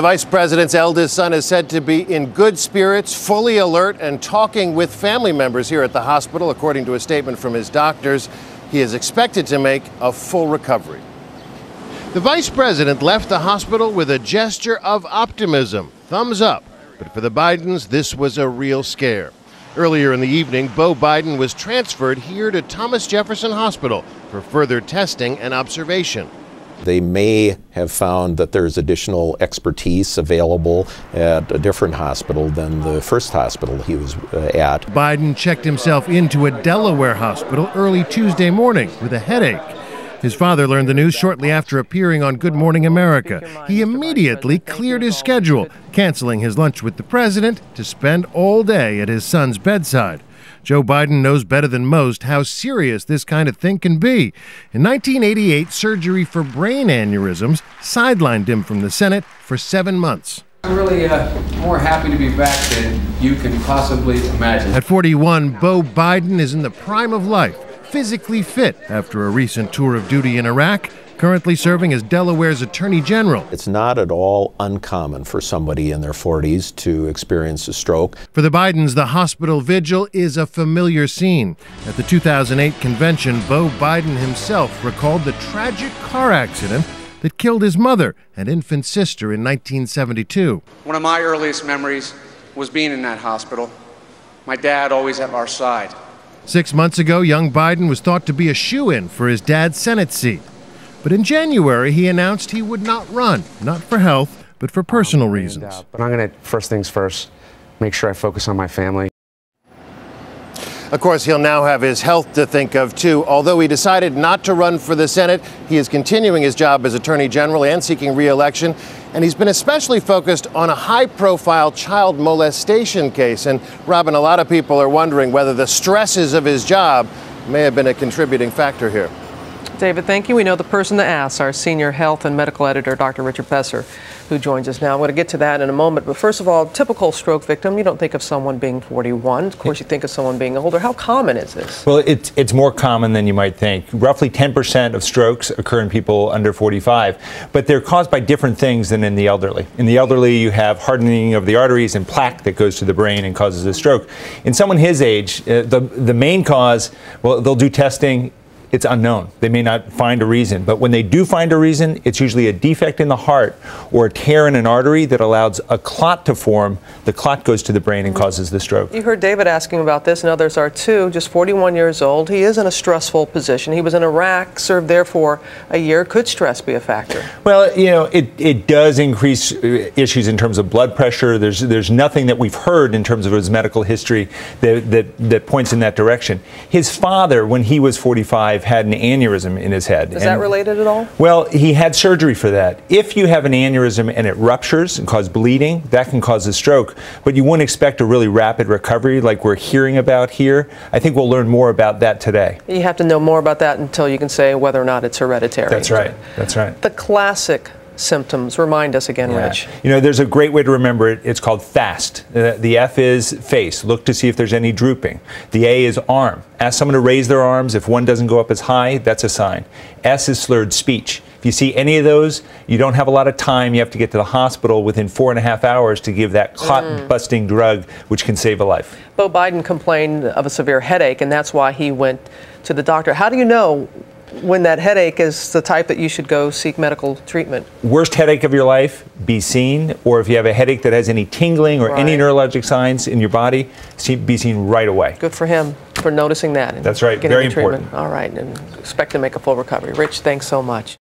The vice president's eldest son is said to be in good spirits, fully alert, and talking with family members here at the hospital. According to a statement from his doctors, he is expected to make a full recovery. The vice president left the hospital with a gesture of optimism, thumbs up. But for the Bidens, this was a real scare. Earlier in the evening, Beau Biden was transferred here to Thomas Jefferson Hospital for further testing and observation. They may have found that there's additional expertise available at a different hospital than the first hospital he was at. Biden checked himself into a Delaware hospital early Tuesday morning with a headache. His father learned the news shortly after appearing on Good Morning America. He immediately cleared his schedule, canceling his lunch with the president to spend all day at his son's bedside. Joe Biden knows better than most how serious this kind of thing can be. In 1988, surgery for brain aneurysms sidelined him from the Senate for 7 months. I'm really more happy to be back than you can possibly imagine. At 41, Beau Biden is in the prime of life, physically fit after a recent tour of duty in Iraq, currently serving as Delaware's Attorney General. It's not at all uncommon for somebody in their 40s to experience a stroke. For the Bidens, the hospital vigil is a familiar scene. At the 2008 convention, Beau Biden himself recalled the tragic car accident that killed his mother and infant sister in 1972. One of my earliest memories was being in that hospital. My dad always at our side. 6 months ago, young Biden was thought to be a shoo-in for his dad's Senate seat. But in January, he announced he would not run, not for health, but for personal reasons. But I'm going to, first things first, make sure I focus on my family. Of course, he'll now have his health to think of, too. Although he decided not to run for the Senate, he is continuing his job as Attorney General and seeking re-election. And he's been especially focused on a high-profile child molestation case. And, Robin, a lot of people are wondering whether the stresses of his job may have been a contributing factor here. David, thank you. We know the person to ask, our senior health and medical editor, Dr. Richard Besser, who joins us now. I'm going to get to that in a moment. But first of all, typical stroke victim, you don't think of someone being 41. Of course, you think of someone being older. How common is this? Well, it's more common than you might think. Roughly 10% of strokes occur in people under 45, but they're caused by different things than in the elderly. In the elderly, you have hardening of the arteries and plaque that goes to the brain and causes a stroke. In someone his age, the main cause, well, they'll do testing. It's unknown. They may not find a reason, but when they do find a reason, it's usually a defect in the heart or a tear in an artery that allows a clot to form. The clot goes to the brain and causes the stroke. You heard David asking about this, and others are too. Just 41 years old. He is in a stressful position. He was in Iraq, served there for a year. Could stress be a factor? Well, you know, it does increase issues in terms of blood pressure. There's nothing that we've heard in terms of his medical history that points in that direction. His father, when he was 45, had an aneurysm in his head. Is that related at all? Well, he had surgery for that. If you have an aneurysm and it ruptures and causes bleeding, that can cause a stroke, but you wouldn't expect a really rapid recovery like we're hearing about here. I think we'll learn more about that today. You have to know more about that until you can say whether or not it's hereditary. That's right. That's right. The classic symptoms. Remind us again, Rich. You know, there's a great way to remember it. It's called FAST. The F is face. Look to see if there's any drooping. The A is arm. Ask someone to raise their arms. If one doesn't go up as high, that's a sign. S is slurred speech. If you see any of those, you don't have a lot of time. You have to get to the hospital within 4.5 hours to give that clot-busting drug, which can save a life. Beau Biden complained of a severe headache, and that's why he went to the doctor. How do you know when that headache is the type that you should go seek medical treatment? Worst headache of your life, be seen. Or if you have a headache that has any tingling or any neurologic signs in your body, be seen right away. Good for him for noticing that. That's right. Very important. All right, and expect to make a full recovery. Rich, thanks so much.